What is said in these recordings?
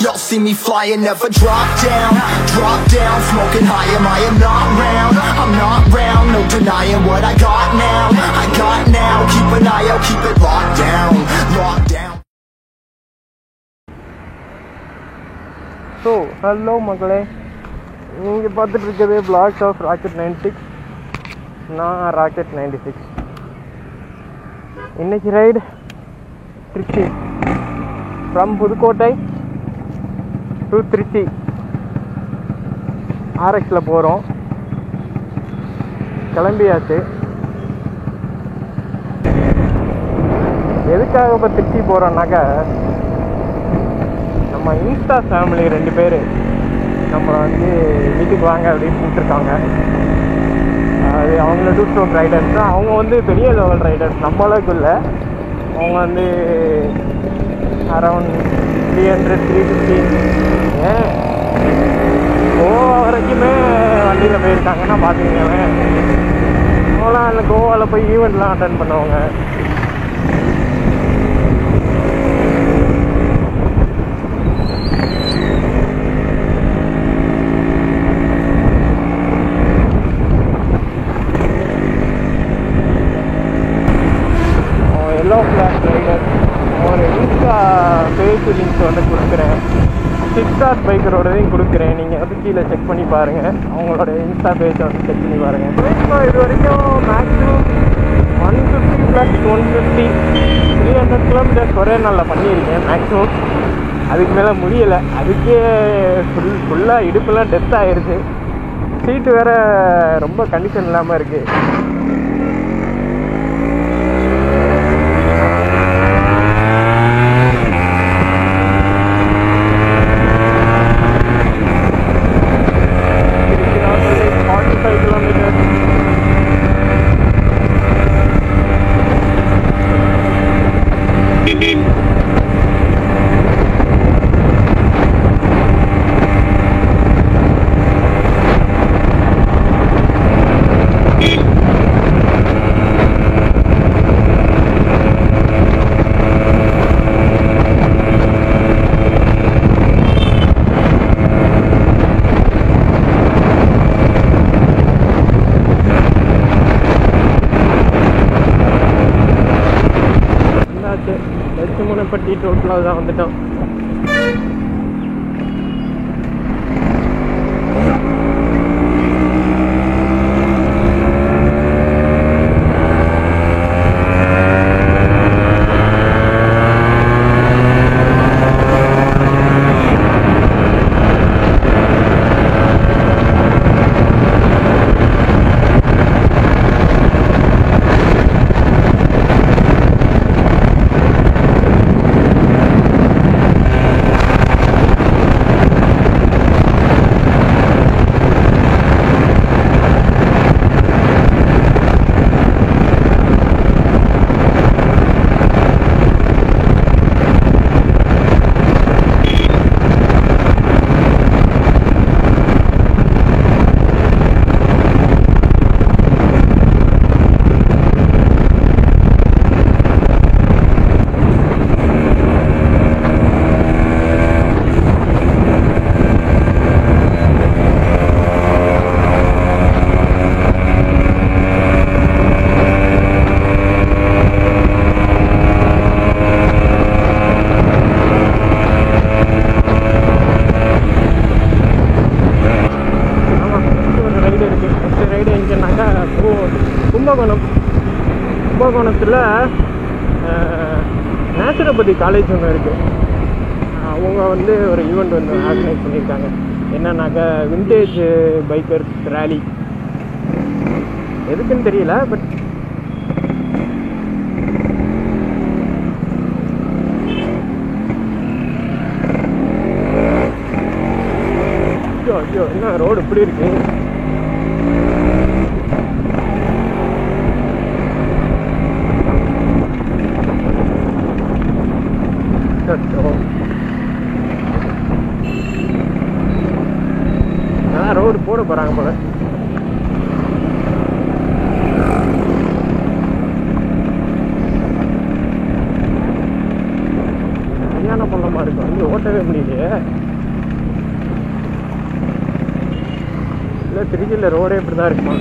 Y'all see me flying, never drop down. Drop down, smoking high, I am not round. I'm not round, no denying what I got now. I got now, keep an eye out, keep it locked down. Locked down. So, hello மக்களே, நீங்கள் பார்த்துட்டு இருக்கிறது vlogs of Rocket 96. நான் Rocket 96. இன்னைக்கு ride Trichy, from Pudukkottai to Trichy RX-ல போகிறோம். கிளம்பியாச்சு. எதுக்காக இப்போ திருச்சி போகிறோன்னாக்கா, நம்ம இன்ஸ்டா ஃபேமிலி 2 பேர் நம்மளை வந்து வீட்டுக்கு வாங்க அப்படின்னு கூப்பிட்டுருக்காங்க. அது அவங்கள 2 ஸ்ட்ரோக் ரைடர்ஸ் தான். அவங்க வந்து பெரிய லெவல் ரைடர்ஸ், நம்ம அளவுக்கு இல்லை. அவங்க வந்து அரௌண்ட் 300-350 கோவா வரைக்குமே வண்டியில் போயிருக்காங்கன்னா பார்த்துக்கங்களேன். அவங்களாம் அந்த கோவாவில் போய் ஈவெண்ட்லாம் அட்டன் பண்ணுவாங்க. எல்லோ ஃப்ளாக் ரைடர் ஒரு இன்ஸ்டா பேஜ் லிங்க் வந்து கொடுக்குறேன். 6 ஸ்டார் பைக்கரோடதையும் கொடுக்குறேன். நீங்கள் வந்து கீழே செக் பண்ணி பாருங்கள். அவங்களோட இன்ஸ்டா பேஜை வந்து செக் பண்ணி பாருங்கள். இது வரைக்கும் மேக்ஸிமம் 150 + 150 300 கிலோமீட்டர்ஸ் ஒரே நாளில் பண்ணியிருக்கேன் மேக்ஸிமம். அதுக்கு மேலே முடியலை. அதுக்கே ஃபுல்லாக இடுப்புலாம் டெத் ஆகிடுச்சு. சீட்டு வேறு ரொம்ப கண்டிஷன் இல்லாமல் இருக்குது. லட்சுமணப்பட்டி டோட்டலாக தான் வந்துட்டோம். கும்பகோணத்தில் நேச்சுரோபதி காலேஜ் ஒன்று இருக்குது. அவங்க வந்து ஒரு ஈவெண்ட் வந்து ஆர்கனைஸ் பண்ணியிருக்காங்க. என்னன்னாக்கா விண்டேஜ் பைக்கர்ஸ் ரேலி. எதுக்குன்னு தெரியல, பட் ஐயோ என்ன ரோடு இப்படி இருக்கு. ரோடு போட போகிறாங்க போல. சரியான பள்ளமாக இருக்கும். அங்கே ஓட்டவே முடியலையே. இல்லை திருச்சியில் ரோடே இப்படி தான் இருக்குமா?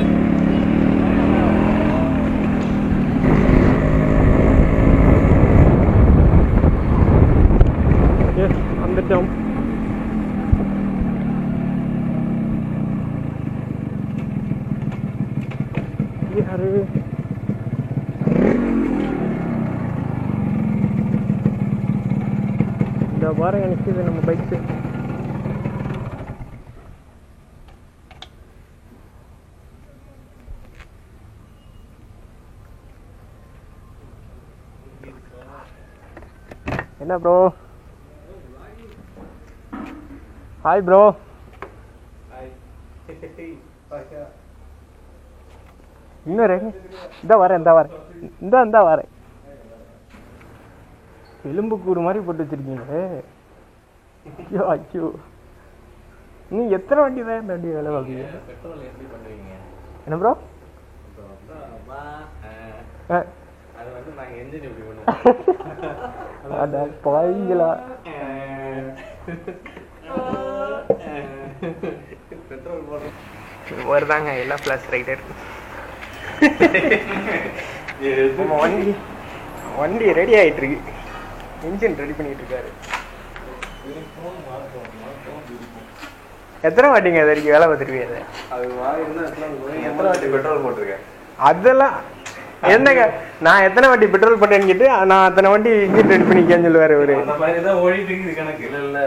வந்துட்டோம். யாரு இந்த பாருங்க நிற்கிது நம்ம பைக்கு. என்ன ப்ரோ? Hi bro. இன்னும் இந்த வரேன் இந்த வரேன். எலும்பு கூறு மாதிரி போட்டு வச்சிருக்கீங்களே. ஐயோ ஐயோ, நீ எத்தனை வண்டி தான் இந்த வண்டி வேலை பார்க்குறீங்க? என்ன ப்ரோ? பாய்களா வருதாங்க எல்லாம் ஃபிளாஷ் ரைடர். வண்டி ரெடி ஆகிட்டு இருக்கு. இன்ஜின் ரெடி பண்ணிட்டு இருக்காரு. எத்தனை வாட்டிங்க இது வரைக்கும் வேலை பார்த்துருக்கீங்க? எத்தனை வாட்டி பெட்ரோல் போட்டிருக்கேன்? அதெல்லாம் என்னங்க, நான் எத்தனை வாட்டி பெட்ரோல் போட்டேன்னு கேட்டு நான் அத்தனை வாட்டி இன்ஜின் ரெடி பண்ணிக்கேன்னு சொல்லுவாரு அவரு. அந்த மாதிரி தான் ஓடிட்டு இருக்குது கணக்கு. இல்லை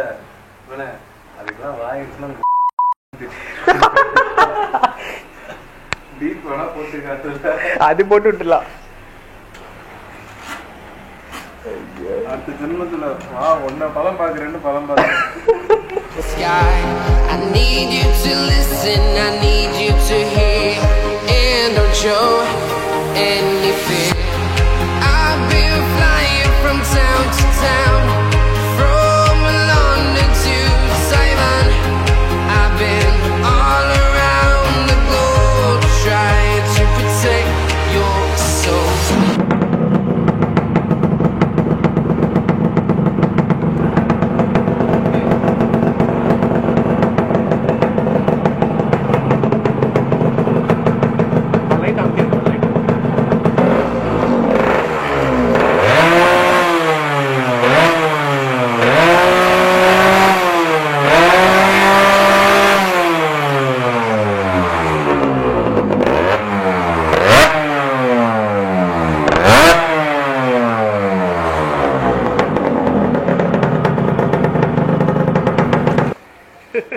அதுக்கெல்லாம் வாங்கிடுச்சுன்னா டீப் வேணா போட்டு அது போட்டு விட்டுலாம். அடுத்த ஜென்மத்துல ஒன்ன பழம் பார்க்குறேன்னு பழம் பார்க்குறேன். I need you to listen, I need you to hear, and don't show any fear. I've been flying from town to town, from London to Taiwan. I've been all around the globe trying to protect your soul.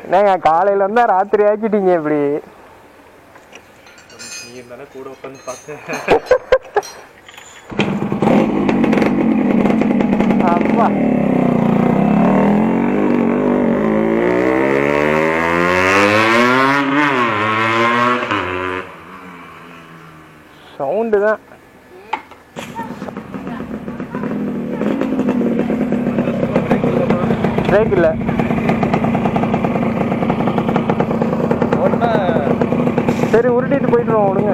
என்னங்க காலையில இருந்தா ராத்திரி ஆக்கிட்டீங்க இப்படி? நீ தானே கூட உட்காந்து பார்த்தேன். அப்பா சவுண்டு தான். பிரேக் இல்லை. சரி உருட்டிட்டு போயிட்டுருவோம் விடுங்க.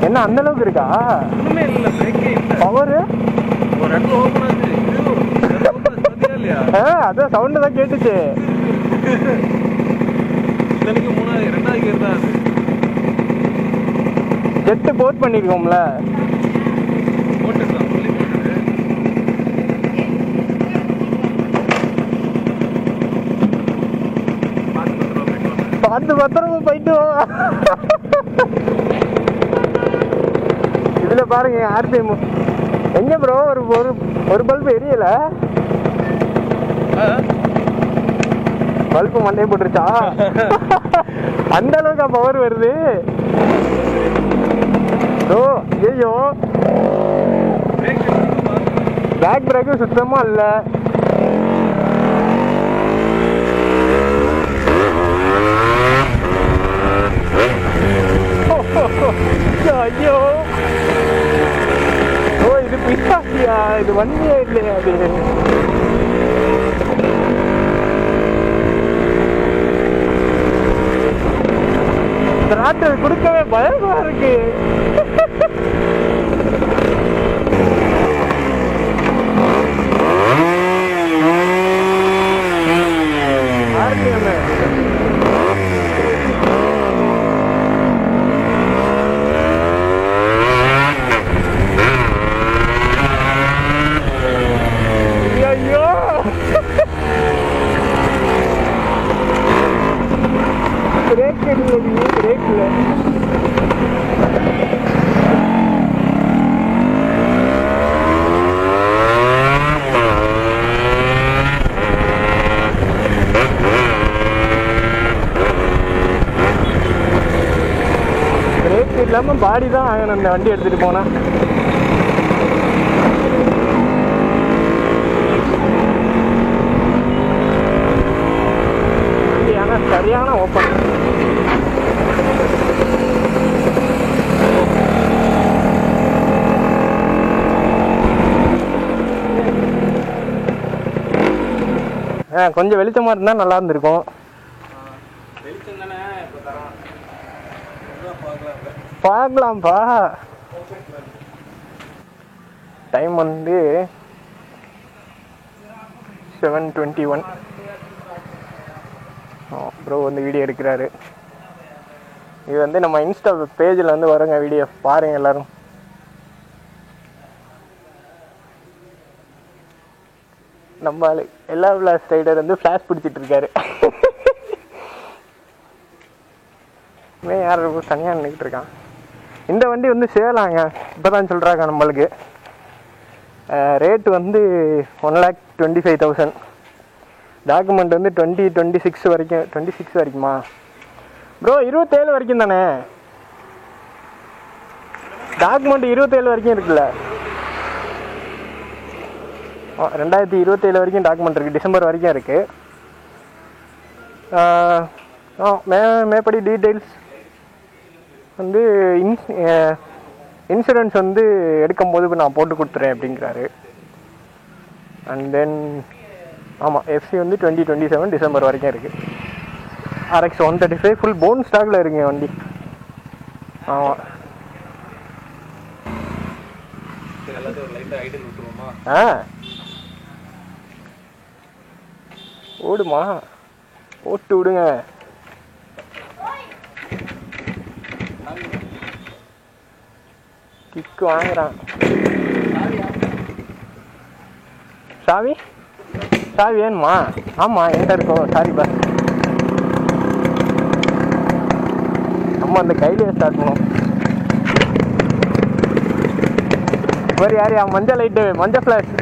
என்ன அந்த அளவுக்கு இருக்கா? ஒண்ணுமே இல்லை, பிரேக்கே இல்லை. பவரு ஒரு இடத்துல ஓப்பன் ஆச்சு. இல்லையா? அதான் சவுண்டு தான் கேட்டுச்சு. இத்தனைக்கு 2வது கியர் தான் அது. Jet boat பண்ணிருக்கோம்ல. போட்டுருக்கலாம், சொல்லி போட்டுரு. பார்த்து பத்திரமா போயிட்டு இதுல பாருங்க ஆர்பிஎம் எங்க ப்ரோ? ஒரு பல்பு எரியல. பல்பு மண்டையை போட்டுருச்சா? அந்த அளவுக்கு பவர் வருது. ஐயோ பேக் பிரேக்கு சுத்தமா இல்ல. ஐயோ இது பிசாசியா? இது வண்டியா இல்லையா? அது திராட்டல் கொடுக்கவே பயமா இருக்கு. பிரேக் இல்லை, பிரேக் இல்லை. பிரேக் இல்லாமல் பாடி தான் ஆகணும் இந்த வண்டி எடுத்துகிட்டு போனால். ஆனால் சரியான ஓப்பன். கொஞ்சம் வெளிச்சமாக இருந்தால் நல்லா இருந்திருக்கும். பார்க்கலாம்ப்பா. டைம் வந்து 7:21. ப்ரோ வந்து வீடியோ எடுக்கிறாரு. இது வந்து நம்ம இன்ஸ்டா பேஜில் வந்து வருங்க வீடியோ, பாருங்கள் எல்லோரும். நம்ம எல்லா ஃப்ளாஷ் ரைடர் வந்து ஃப்ளாஷ் பிடிச்சிட்டு இருக்காரு. யார் தனியாக நின்றுக்கிட்டு இருக்கான். இந்த வண்டி வந்து சேலாங்க, இப்போ தான் சொல்கிறாங்க நம்மளுக்கு. ரேட்டு வந்து 1,25,000. டாக்குமெண்ட் வந்து 2026 வரைக்கும். 26 வரைக்குமா ப்ரோ? 27 வரைக்கும் தானே டாக்குமெண்ட்? 27 வரைக்கும் இருக்குல்ல. 2027 வரைக்கும் டாக்குமெண்ட் இருக்குது. டிசம்பர் வரைக்கும் இருக்குது. மேப்படி டீட்டெயில்ஸ் வந்து இன்சூரன்ஸ் வந்து எடுக்கும்போது நான் போட்டு கொடுத்துறேன் அப்படிங்கிறாரு. அண்ட் தென் ஆமாம், எஃப்சி வந்து 2027 டிசம்பர் வரைக்கும் இருக்குது. RX 135 ஃபுல் போன் ஸ்டாக்கில் இருக்குங்க வண்டி. ஆமாம். ஓடுமா? ஓட்டு விடுங்க. கிக்கு வாங்குறான். சாவி சாவி வேணுமா? ஆமாம், என்கிட்ட இருக்கோம். சாரி பா, நம்ம அந்த கையிலே ஸ்டார்ட் பண்ணுவோம். மாதிரி யார் மஞ்சள் லைட்டு, மஞ்சள் ஃப்ளாஷ்.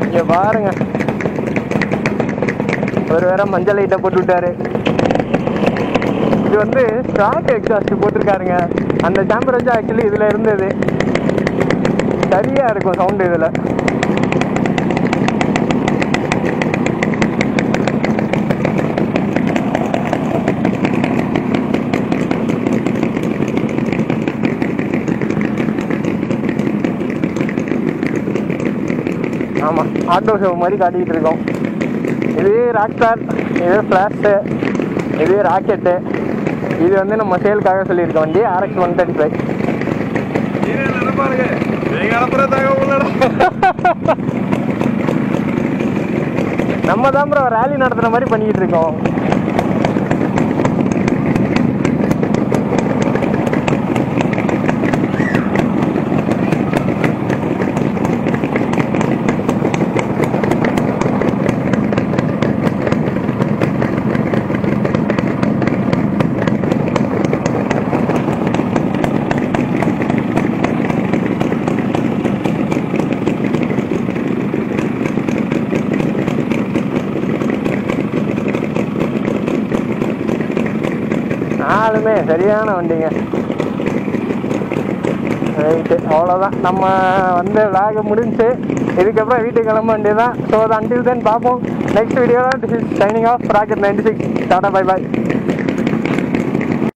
இங்கே பாருங்க, ஒரு வேற மஞ்சள் லைட்டை போட்டு விட்டாரு. இது வந்து ஸ்டாக் எக்ஸாஸ்ட் போட்டிருக்காருங்க. அந்த சாம்பர் வச்சு ஆக்சுவலி இதில் இருந்தது. சரியாக இருக்கும் சவுண்டு இதில். ஆமாம், ஆட்டோ ஷோ மாதிரி காட்டிக்கிட்டு இருக்கோம். இது ராக்ஸ்டார், இது ஃப்ளாஷு, இது ராக்கெட்டு. இது வந்து நம்ம சேலுக்காக சொல்லியிருக்க வண்டி RX 135. நம்ம தான் ப்ரோ ரேலி நடத்துகிற மாதிரி பண்ணிக்கிட்டு இருக்கோம். நாலுமே சரியான வண்டிங்க. ரைட்டு, அவ்வளோதான். நம்ம வந்து விளாக முடிஞ்சு. இதுக்கப்புறம் வீட்டுக்கு கிளம்ப வேண்டியதான். ஸோ அது அன்டில் தென் பார்ப்போம் நெக்ஸ்ட் வீடியோவில். This is signing off rocket 96. Tata, bye bye.